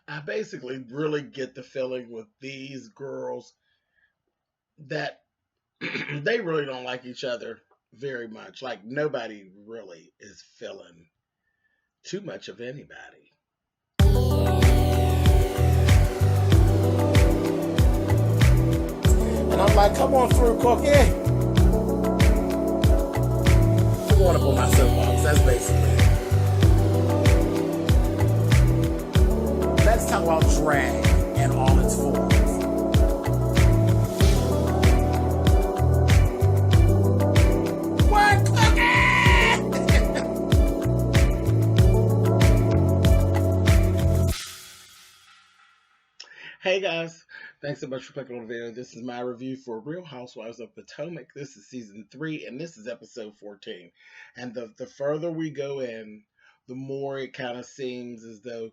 I basically really get the feeling with these girls that they really don't like each other very much. Like nobody really is feeling too much of anybody. And I'm like, come on through, Cookie. I want to pull my soapbox. That's basically it. Let's talk about drag and all its forms. What, Cookie? Hey guys, thanks so much for clicking on the video. This is my review for Real Housewives of Potomac. This is season 3 and this is episode 14. And the further we go in, the more it kind of seems as though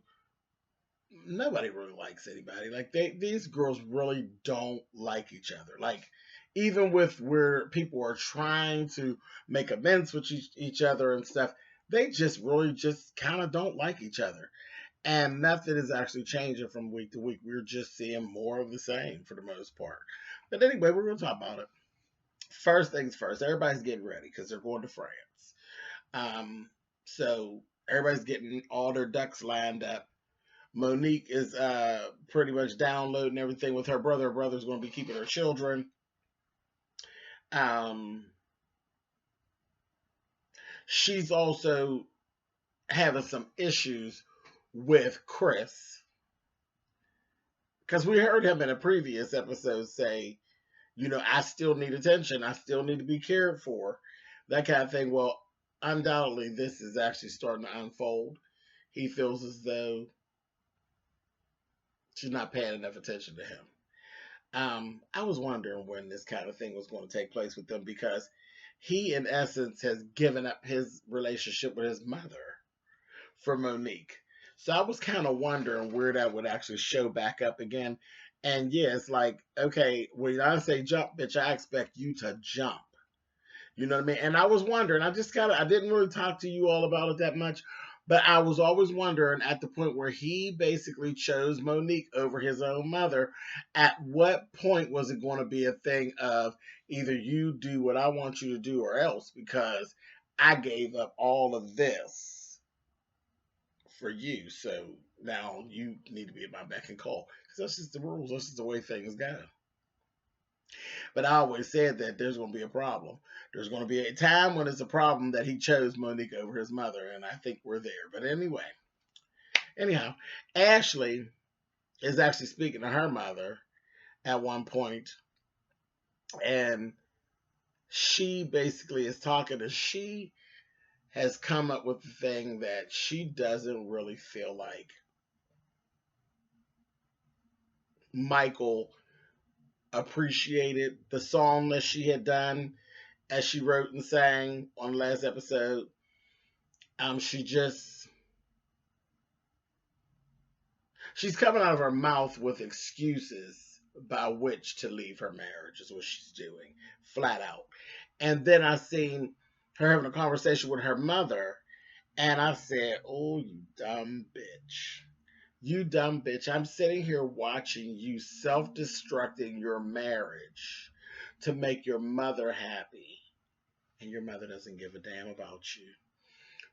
nobody really likes anybody. Like these girls really don't like each other. Like even with where people are trying to make amends with each other and stuff, they just really just kind of don't like each other. And nothing is actually changing from week to week. We're just seeing more of the same for the most part. But anyway, we're going to talk about it. First things first, everybody's getting ready because they're going to France. So everybody's getting all their ducks lined up. Monique is pretty much downloading everything with her brother. Her brother's going to be keeping her children. She's also having some issues with Chris. Because we heard him in a previous episode say, I still need attention. I still need to be cared for. That kind of thing. Well, undoubtedly, this is actually starting to unfold. He feels as though she's not paying enough attention to him. I was wondering when this kind of thing was going to take place with them because he, in essence, has given up his relationship with his mother for Monique. So I was kind of wondering where that would actually show back up again. And yeah, it's like, okay, when I say jump, bitch, I expect you to jump. You know what I mean? And I was wondering, I didn't really talk to you all about it that much, but I was always wondering at the point where he basically chose Monique over his own mother, at what point was it going to be a thing of either you do what I want you to do or else, because I gave up all of this for you. So now you need to be at my beck and call. Because that's just the rules. That's just the way things go. But I always said that there's going to be a problem. There's going to be a time when it's a problem that he chose Monique over his mother. And I think we're there. But anyhow, Ashley is actually speaking to her mother at one point, and she basically is talking to, she has come up with the thing that she doesn't really feel like Michael appreciated the song that she had done, as she wrote and sang on the last episode. She's coming out of her mouth with excuses by which to leave her marriage is what she's doing, flat out. And then I seen her having a conversation with her mother, and I said, "Oh, you dumb bitch." You dumb bitch. I'm sitting here watching you self destructing your marriage to make your mother happy. And your mother doesn't give a damn about you.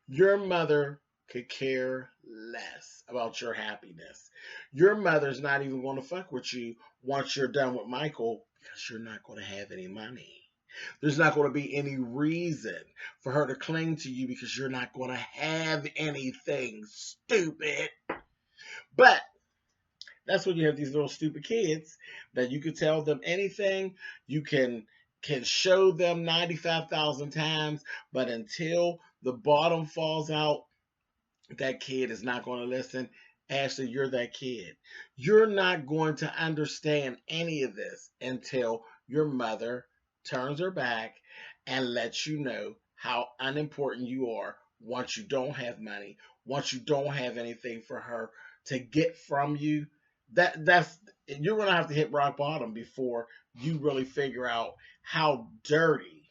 Your mother could care less about your happiness. Your mother's not even going to fuck with you once you're done with Michael because you're not going to have any money. There's not going to be any reason for her to cling to you because you're not going to have anything, stupid. But that's when you have these little stupid kids that you can tell them anything, you can show them 95,000 times, but until the bottom falls out, that kid is not going to listen. Ashley, you're that kid. You're not going to understand any of this until your mother turns her back and lets you know how unimportant you are once you don't have money, once you don't have anything for her to get from you. That's you're gonna have to hit rock bottom before you really figure out how dirty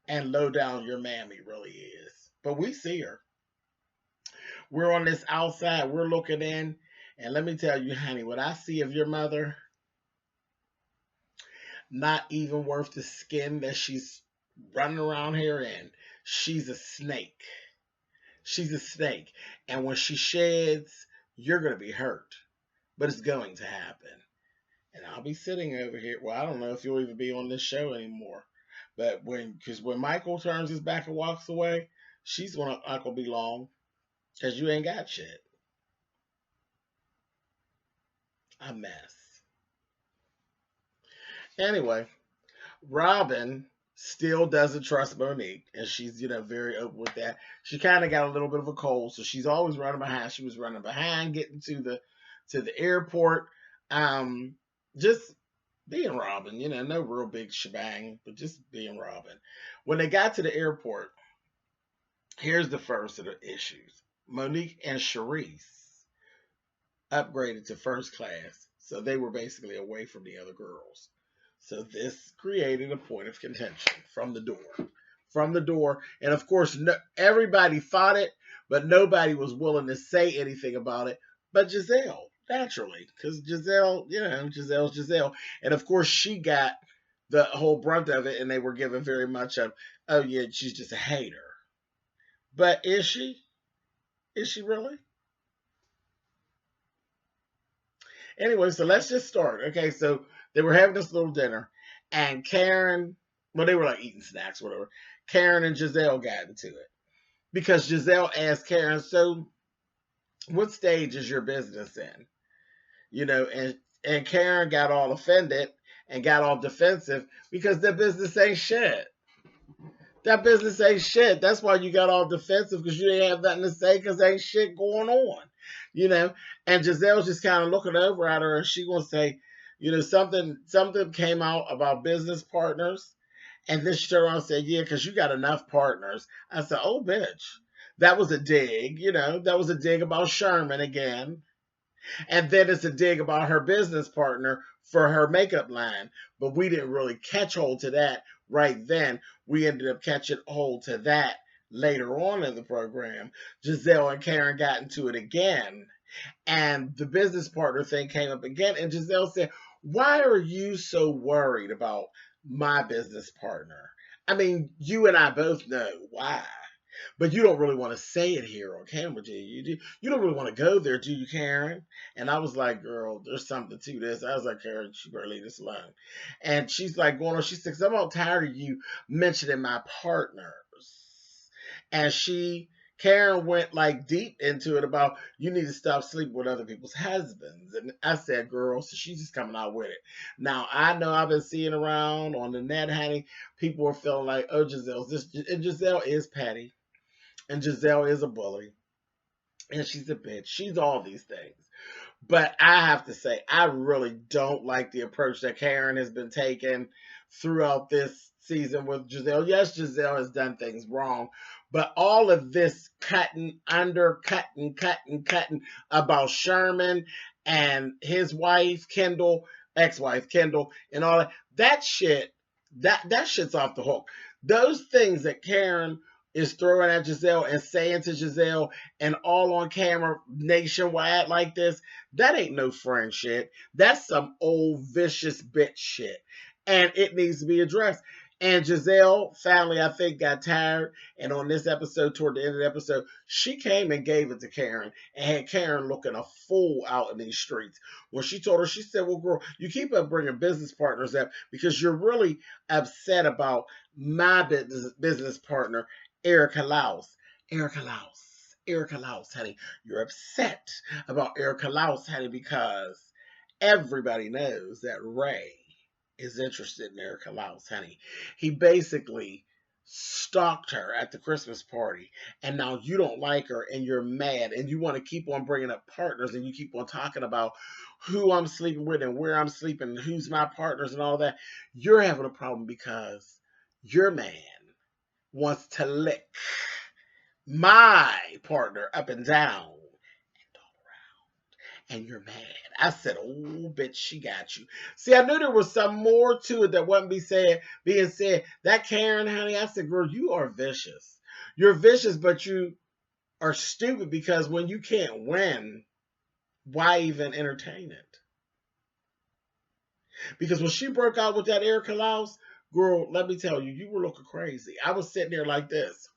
and low down your mammy really is. But we see her. We're on this outside, we're looking in, And let me tell you, honey, what I see of your mother, not even worth the skin that she's running around here in. She's a snake. She's a snake. And when she sheds, you're going to be hurt. But it's going to happen. And I'll be sitting over here. Well, I don't know if you'll even be on this show anymore. But because when Michael turns his back and walks away, she's going to Uncle be long. Because you ain't got shit. A mess. Anyway, Robin still doesn't trust Monique, and she's very open with that. She kind of got a little bit of a cold, so she's always running behind. She was running behind getting to the airport. Just being Robin, no real big shebang, but just being Robin. When they got to the airport, here's the first of the issues. Monique and Charisse upgraded to first class, so they were basically away from the other girls. So this created a point of contention from the door. From the door. And of course, everybody thought it, but nobody was willing to say anything about it but Giselle, naturally. Because Giselle, Giselle's Giselle. And of course, she got the whole brunt of it, and they were given very much of, oh yeah, she's just a hater. But is she? Is she really? Anyway, so let's just start. Okay, so they were having this little dinner, and Karen, well, they were like eating snacks, whatever. Karen and Giselle got into it because Giselle asked Karen, "So, what stage is your business in?" And Karen got all offended and got all defensive because their business ain't shit. That business ain't shit. That's why you got all defensive, because you didn't have nothing to say, because ain't shit going on. And Giselle's just kind of looking over at her, and she gonna say, something came out about business partners, and then she turned around and said, yeah, because you got enough partners. I said, oh bitch, that was a dig. That was a dig about Sherman again. And then it's a dig about her business partner for her makeup line. But we didn't really catch hold to that right then. We ended up catching hold to that later on in the program. Giselle and Karen got into it again. And the business partner thing came up again. And Giselle said, why are you so worried about my business partner? I mean, you and I both know why. But you don't really want to say it here on camera, do you? You don't really want to go there, do you, Karen? And I was like, girl, there's something to this. I was like, Karen, you better leave this alone. And she's like going on. She says, I'm all tired of you mentioning my partners. And Karen went like deep into it about, you need to stop sleeping with other people's husbands. And I said, girl, so she's just coming out with it. Now, I know I've been seeing around on the net, honey, people are feeling like, oh, and Giselle is petty. And Giselle is a bully. And she's a bitch. She's all these things. But I have to say, I really don't like the approach that Karen has been taking throughout this season with Giselle. Yes, Giselle has done things wrong. But all of this cutting about Sherman and his wife, Kendall, ex-wife, Kendall, and all that shit, that shit's off the hook. Those things that Karen is throwing at Giselle and saying to Giselle and all on camera nationwide like this, that ain't no friend shit. That's some old vicious bitch shit. And it needs to be addressed. And Giselle finally, I think, got tired. And on this episode, toward the end of the episode, she came and gave it to Karen and had Karen looking a fool out in these streets. When she told her, she said, well, girl, you keep up bringing business partners up because you're really upset about my business partner, Erica Laus. Erica Laus, honey. You're upset about Erica Laus, honey, because everybody knows that Ray is interested in Erica Laus, honey. He basically stalked her at the Christmas party, and now you don't like her, and you're mad, and you want to keep on bringing up partners, and you keep on talking about who I'm sleeping with and where I'm sleeping and who's my partners and all that. You're having a problem because your man wants to lick my partner up and down and all around, and you're mad. I said, oh, bitch, she got you. See, I knew there was some more to it that wasn't being said. That Karen, honey, I said, girl, you are vicious. You're vicious, but you are stupid, because when you can't win, Why even entertain it? Because when she broke out with that Erica Laus, girl, let me tell you, you were looking crazy. I was sitting there like this.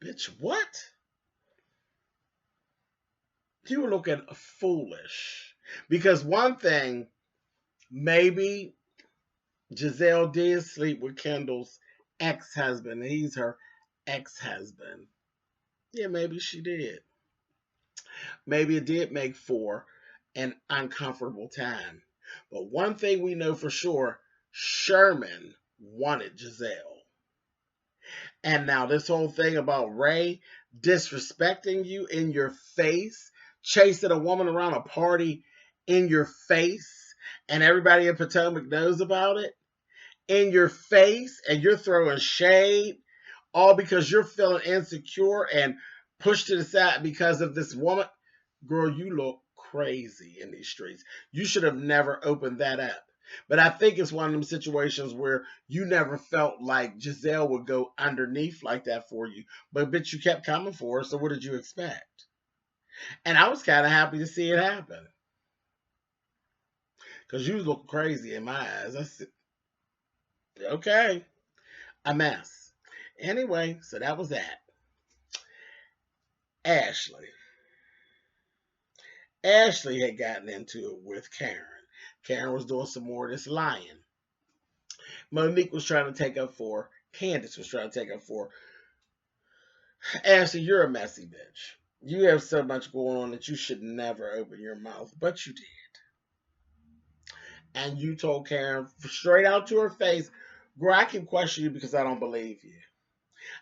Bitch, what? You were looking foolish. Because one thing, maybe Giselle did sleep with Kendall's ex-husband. He's her ex-husband. Yeah, maybe she did. Maybe it did make for an uncomfortable time. But one thing we know for sure, Sherman wanted Giselle. And now this whole thing about Ray disrespecting you in your face, chasing a woman around a party in your face, and everybody in Potomac knows about it, in your face, and you're throwing shade, all because you're feeling insecure and pushed to the side because of this woman. Girl, you look crazy in these streets. You should have never opened that up. But I think it's one of them situations where you never felt like Giselle would go underneath like that for you. But bitch, you kept coming for her, so what did you expect? And I was kind of happy to see it happen. Because you look crazy in my eyes. I said, okay, a mess. Anyway, so that was that. Ashley. Ashley had gotten into it with Karen. Karen was doing some more of this lying. Monique was trying to take up for, Candace was trying to take up for, Ashley, you're a messy bitch. You have so much going on that you should never open your mouth, but you did. And you told Karen straight out to her face, girl, I can question you because I don't believe you.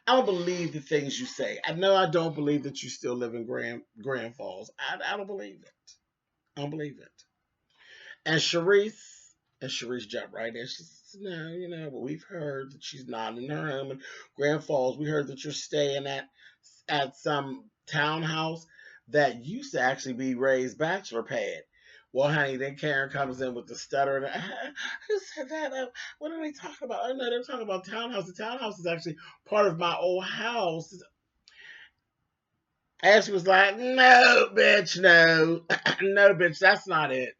I don't believe the things you say. I know I don't believe that you still live in Grand Falls. I don't believe it. I don't believe it. And Sharice jumped right in. She said, no, but we've heard that she's not in her home in Grand Falls. We heard that you're staying at some townhouse that used to actually be Ray's bachelor pad. Well, honey, then Karen comes in with the stutter and who said that? What are they talking about? Oh no, they're talking about townhouse. The townhouse is actually part of my old house. Ashley was like, no, bitch, no, no, bitch, that's not it.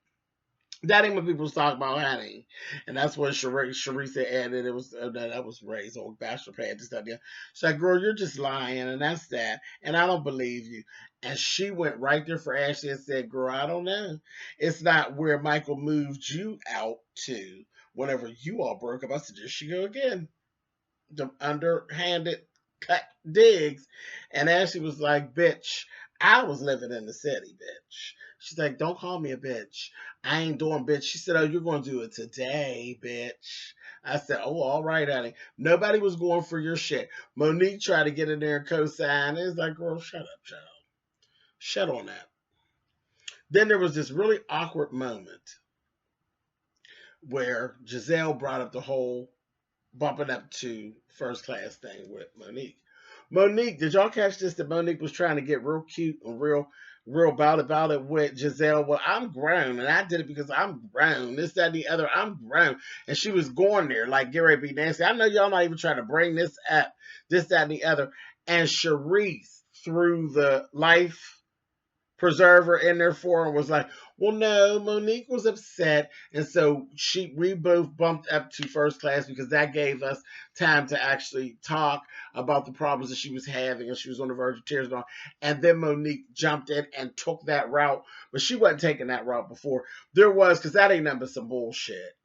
That ain't what people was talking about, honey. And that's what Sharisa added. It was that was Ray's old bachelor pad. This, that, yeah. She's like, girl, you're just lying, and that's that. And I don't believe you. And she went right there for Ashley and said, girl, I don't know. It's not where Michael moved you out to whenever you all broke up. I suggest you go again. The underhanded cut digs. And Ashley was like, bitch, I was living in the city, bitch. She's like, don't call me a bitch. I ain't doing bitch. She said, oh, you're going to do it today, bitch. I said, oh, all right, honey. Nobody was going for your shit. Monique tried to get in there and co-sign. It's like, girl, shut up, child. Shut on that. Then there was this really awkward moment where Giselle brought up the whole bumping up to first class thing with Monique. Monique, did y'all catch this? That Monique was trying to get real cute and real about it with Giselle. Well, I'm grown, and I did it because I'm grown. This, that, and the other. I'm grown, and she was going there like get ready to be Nancy. I know y'all not even trying to bring this up. This, that, and the other. And Sharice threw the life preserver in there for and was like, well, no, Monique was upset. And so we both bumped up to first class because that gave us time to actually talk about the problems that she was having and she was on the verge of tears and all. And then Monique jumped in and took that route, but she wasn't taking that route before. There was, because that ain't nothing but some bullshit.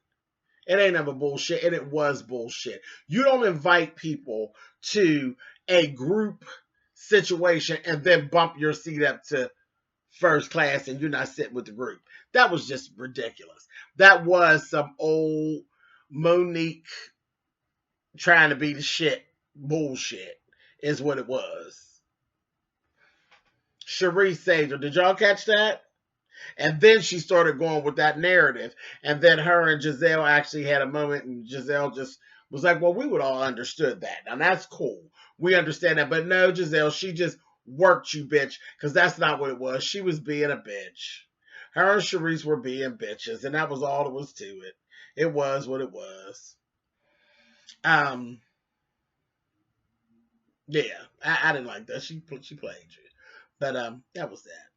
It ain't nothing but bullshit, and it was bullshit. You don't invite people to a group situation and then bump your seat up to first class and you're not sitting with the group. That was just ridiculous. That was some old Monique trying to be the shit bullshit is what it was. Sharice saved her. Did y'all catch that? And then she started going with that narrative. And then her and Giselle actually had a moment and Giselle just was like, well, we would all understood that. Now that's cool. We understand that. But no, Giselle, she just worked you, bitch, because that's not what it was. She was being a bitch. Her and Sharice were being bitches, and that was all there was to it. It was what it was. Yeah, I didn't like that. She played you, but that was that.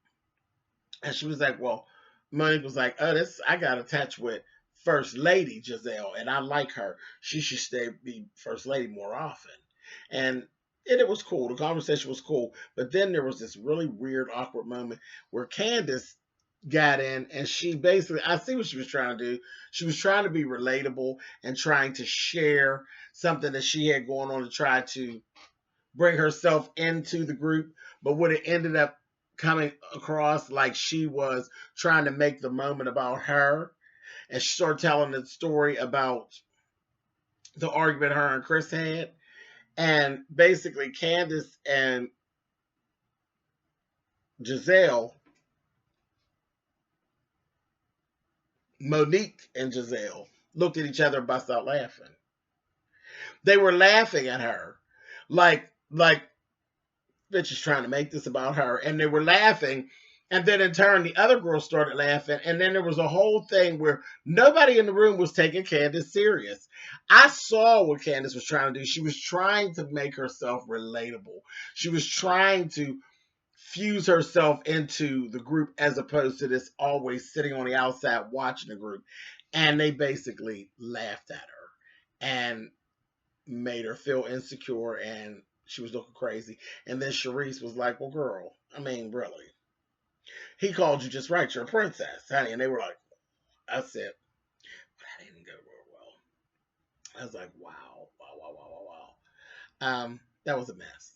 And she was like, well, Monique was like, oh, this, I got attached with First Lady Giselle, and I like her. She should be First Lady more often. And it was cool. The conversation was cool. But then there was this really weird, awkward moment where Candace got in and she basically, I see what she was trying to do. She was trying to be relatable and trying to share something that she had going on to try to bring herself into the group, but what it ended up coming across like she was trying to make the moment about her, and she started telling the story about the argument her and Chris had, and basically Candace and Giselle, Monique and Giselle looked at each other and bust out laughing. They were laughing at her, like bitch is trying to make this about her, and they were laughing. And then in turn, the other girls started laughing. And then there was a whole thing where nobody in the room was taking Candace serious. I saw what Candace was trying to do. She was trying to make herself relatable. She was trying to fuse herself into the group as opposed to this always sitting on the outside watching the group. And they basically laughed at her and made her feel insecure, and she was looking crazy. And then Sharice was like, well, girl, I mean, really. He called you just right. You're a princess, honey. And they were like, I said, but that didn't go real well. I was like, wow, wow, wow, wow, wow, wow. That was a mess.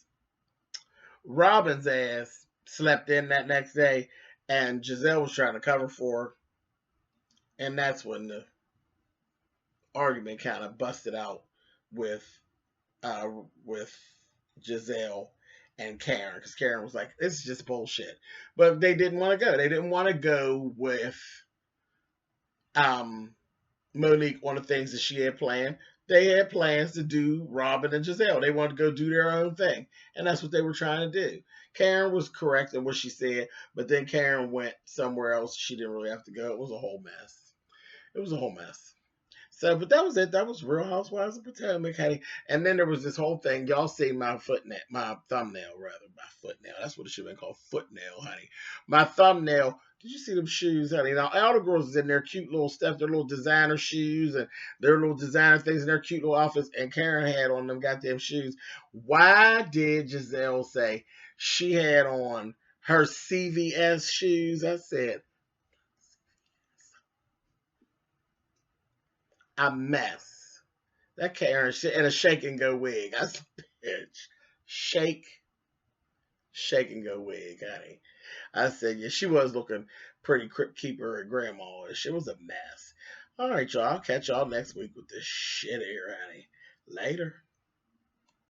Robin's ass slept in that next day, and Giselle was trying to cover for her. And that's when the argument kind of busted out with uh, with Giselle and Karen, because Karen was like, "This is just bullshit." But they didn't want to go. They didn't want to go with um, Monique on the things that she had planned. They had plans to do Robin and Giselle. They wanted to go do their own thing, and that's what they were trying to do. Karen was correct in what she said, but then Karen went somewhere else. She didn't really have to go. It was a whole mess. It was a whole mess. So, but that was it. That was Real Housewives of Potomac, honey. And then there was this whole thing. Y'all see my my thumbnail, rather. My footnail. That's what it should have been called, footnail, honey. My thumbnail. Did you see them shoes, honey? Now, all the girls is in their cute little stuff, their little designer shoes and their little designer things in their cute little outfits. And Karen had on them goddamn shoes. Why did Giselle say she had on her CVS shoes? I said, a mess. That Karen and a shake and go wig. I said, bitch, shake, shake and go wig, honey. I said, yeah, she was looking pretty crypt keeper and grandma-ish. It was a mess. All right, y'all. I'll catch y'all next week with this shit here, honey. Later.